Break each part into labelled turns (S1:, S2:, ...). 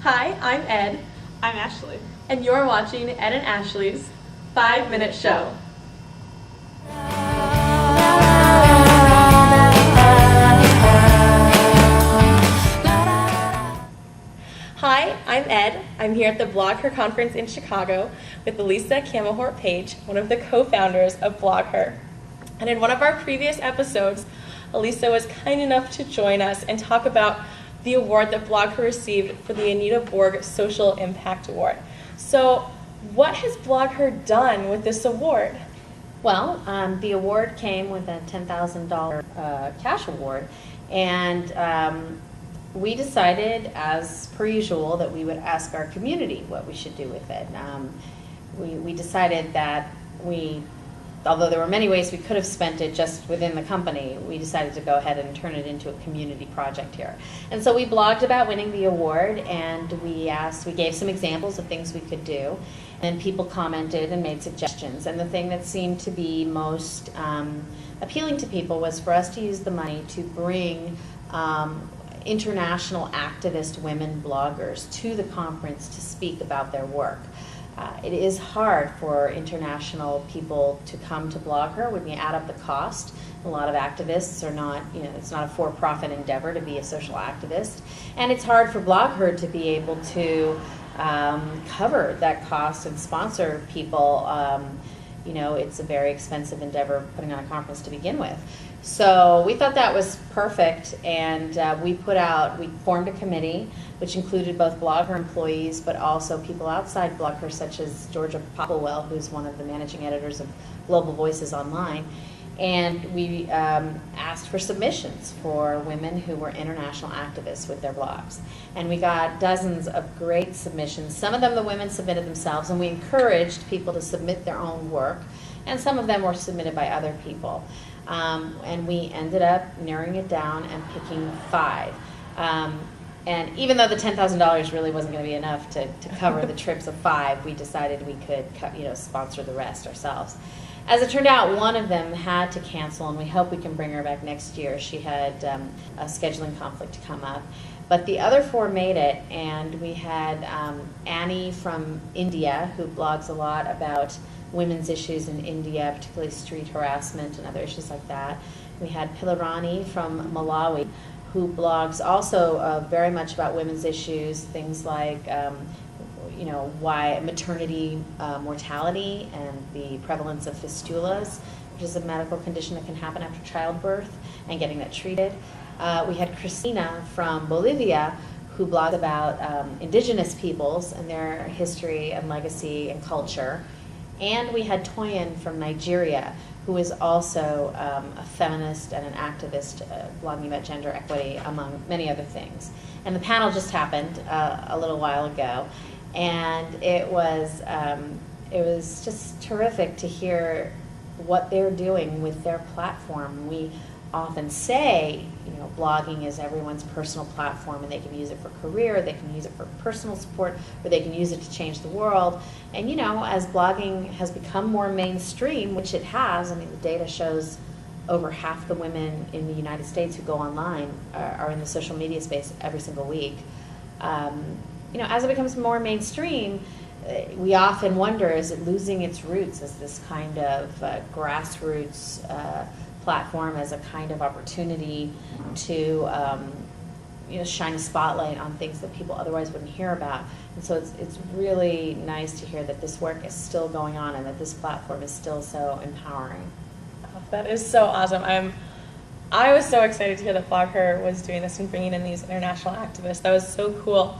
S1: Hi, I'm Ed.
S2: I'm Ashley.
S1: And you're watching Ed and Ashley's 5-Minute Show. Hi, I'm Ed. I'm here at the BlogHer conference in Chicago with Elisa Camahort Page, one of the co-founders of BlogHer. And in one of our previous episodes, Elisa was kind enough to join us and talk about the award that BlogHer received for the Anita Borg Social Impact Award. So what has BlogHer done with this award?
S3: Well, the award came with a $10,000 cash award, and we decided, as per usual, that we would ask our community what we should do with it. We decided that although there were many ways we could have spent it just within the company, we decided to go ahead and turn it into a community project here. And so we blogged about winning the award, and we gave some examples of things we could do, and people commented and made suggestions. And the thing that seemed to be most appealing to people was for us to use the money to bring international activist women bloggers to the conference to speak about their work. It is hard for international people to come to BlogHer when you add up the cost. A lot of activists are not, it's not a for-profit endeavor to be a social activist. And it's hard for BlogHer to be able to cover that cost and sponsor people. It's a very expensive endeavor putting on a conference to begin with. So we thought that was perfect, and we formed a committee which included both BlogHer employees but also people outside BlogHer, such as Georgia Popplewell, who's one of the managing editors of Global Voices Online. And we asked for submissions for women who were international activists with their blogs. And we got dozens of great submissions. Some of them the women submitted themselves, and we encouraged people to submit their own work. And some of them were submitted by other people. And we ended up narrowing it down and picking 5. And even though the $10,000 really wasn't going to be enough to cover the trips of 5, we decided we could sponsor the rest ourselves. As it turned out, one of them had to cancel, and we hope we can bring her back next year. She had a scheduling conflict to come up. But the other 4 made it, and we had Annie from India, who blogs a lot about women's issues in India, particularly street harassment and other issues like that. We had Pilarani from Malawi, who blogs also very much about women's issues, things like why maternity mortality and the prevalence of fistulas, which is a medical condition that can happen after childbirth, and getting that treated. We had Christina from Bolivia, who blogs about indigenous peoples and their history and legacy and culture. And we had Toyin from Nigeria, who is also a feminist and an activist blogging about gender equity, among many other things. And the panel just happened a little while ago, and it was just terrific to hear what they're doing with their platform. We often say, blogging is everyone's personal platform, and they can use it for career, they can use it for personal support, or they can use it to change the world. And as blogging has become more mainstream, which it has, the data shows over half the women in the United States who go online are in the social media space every single week. As it becomes more mainstream, we often wonder, is it losing its roots as this kind of grassroots platform, as a kind of opportunity to shine a spotlight on things that people otherwise wouldn't hear about. And so it's really nice to hear that this work is still going on and that this platform is still so empowering.
S1: Oh, that is so awesome. I was so excited to hear that BlogHer was doing this and bringing in these international activists. That was so cool.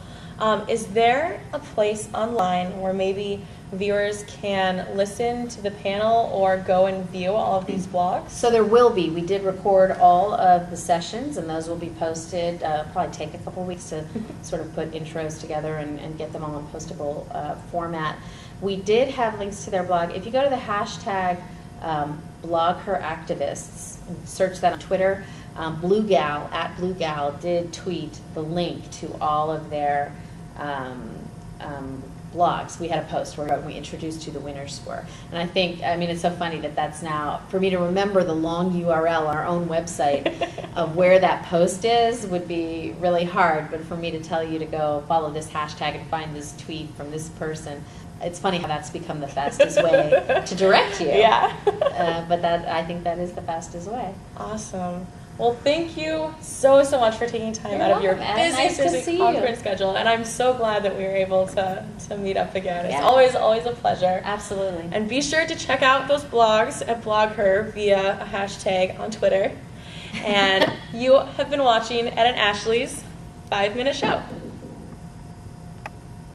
S1: Is there a place online where maybe viewers can listen to the panel or go and view all of these blogs?
S3: So there will be. We did record all of the sessions, and those will be posted. Probably take a couple weeks to sort of put intros together and get them all in postable format. We did have links to their blog. If you go to the hashtag BlogHer activists, search that on Twitter, BlueGal did tweet the link to all of their blogs, we had a post where we introduced who the winners were. And I think, I mean, it's so funny that that's now, for me to remember the long URL on our own website of where that post is would be really hard, but for me to tell you to go follow this hashtag and find this tweet from this person, it's funny how that's become the fastest way to direct you.
S1: Yeah.
S3: But that, I think that is the fastest way.
S1: Awesome. Well, thank you so much for taking time out of your busy conference schedule. And I'm so glad that we were able to meet up again. It's always a pleasure.
S3: Absolutely.
S1: And be sure to check out those blogs at BlogHer via a hashtag on Twitter. And you have been watching Ed and Ashley's 5-Minute Show.